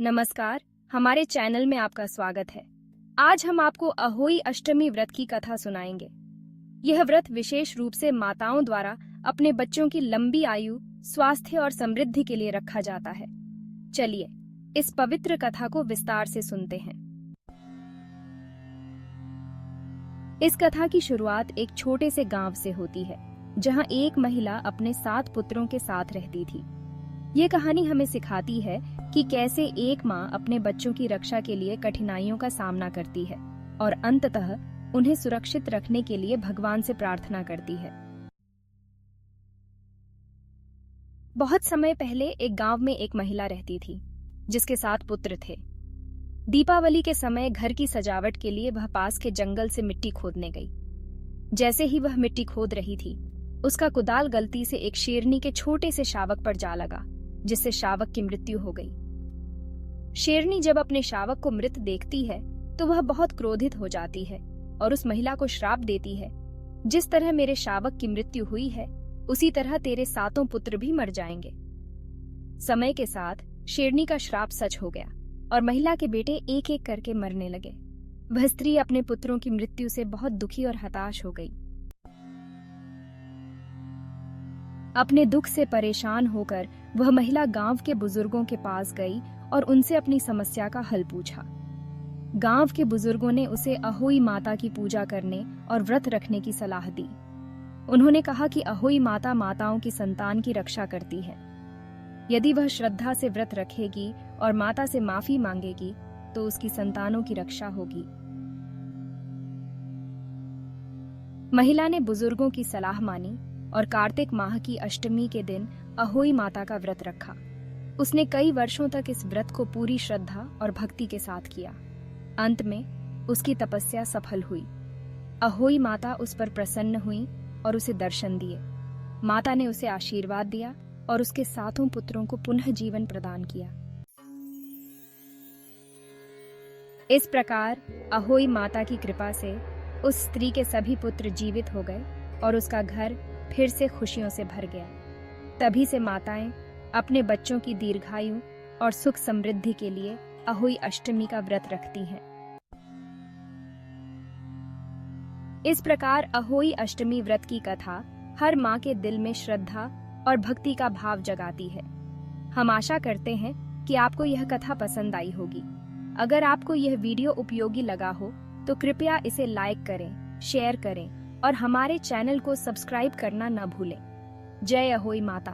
नमस्कार, हमारे चैनल में आपका स्वागत है। आज हम आपको अहोई अष्टमी व्रत की कथा सुनाएंगे। यह व्रत विशेष रूप से माताओं द्वारा अपने बच्चों की लंबी आयु, स्वास्थ्य और समृद्धि के लिए रखा जाता है। चलिए, इस पवित्र कथा को विस्तार से सुनते हैं। इस कथा की शुरुआत एक छोटे से गांव से होती है, जहां एक महिला अपने 7 पुत्रों के साथ रहती थी। ये कहानी हमें सिखाती है कि कैसे एक माँ अपने बच्चों की रक्षा के लिए कठिनाइयों का सामना करती है और अंततः उन्हें सुरक्षित रखने के लिए भगवान से प्रार्थना करती है। बहुत समय पहले एक गांव में एक महिला रहती थी, जिसके 7 पुत्र थे। दीपावली के समय घर की सजावट के लिए वह पास के जंगल से मिट्टी खोदने गई। जैसे ही वह मिट्टी खोद रही थी, उसका कुदाल गलती से एक शेरनी के छोटे से शावक पर जा लगा, जिससे शावक की मृत्यु हो गई। शेरनी जब अपने शावक को मृत देखती है तो वह बहुत क्रोधित हो जाती है और उस महिला को श्राप देती है, जिस तरह मेरे शावक की मृत्यु हुई है, उसी तरह तेरे 7 पुत्र भी मर जाएंगे। समय के साथ शेरनी का श्राप सच हो गया और महिला के बेटे एक एक करके मरने लगे। वह स्त्री अपने पुत्रों की मृत्यु से बहुत दुखी और हताश हो गई। अपने दुख से परेशान होकर वह महिला गांव के बुजुर्गों के पास गई और उनसे अपनी समस्या का हल पूछा। गांव के बुजुर्गों ने उसे अहोई माता की पूजा करने और व्रत रखने की सलाह दी। उन्होंने कहा कि अहोई माता माताओं की संतान की रक्षा करती है। यदि वह श्रद्धा से व्रत रखेगी और माता से माफी मांगेगी तो उसकी संतानों की रक्षा होगी। महिला ने बुजुर्गों की सलाह मानी और कार्तिक माह की अष्टमी के दिन अहोई माता का व्रत रखा। उसने कई वर्षों तक इस व्रत को पूरी श्रद्धा और भक्ति के साथ किया। अंत में उसकी तपस्या सफल हुई। अहोई माता उस पर प्रसन्न हुई और उसे दर्शन दिए। माता ने उसे आशीर्वाद दिया और उसके 7 पुत्रों को पुनः जीवन प्रदान किया। इस प्रकार अहोई माता की कृपा से उस स्त्री के सभी पुत्र जीवित हो गए और उसका घर फिर से खुशियों से भर गया। तभी से माताएं अपने बच्चों की दीर्घायु और सुख समृद्धि के लिए अहोई अष्टमी का व्रत रखती हैं। इस प्रकार अहोई अष्टमी व्रत की कथा हर माँ के दिल में श्रद्धा और भक्ति का भाव जगाती है। हम आशा करते हैं कि आपको यह कथा पसंद आई होगी। अगर आपको यह वीडियो उपयोगी लगा हो तो कृपया इसे लाइक करें, शेयर करें और हमारे चैनल को सब्सक्राइब करना न भूलें। जय अहोई माता।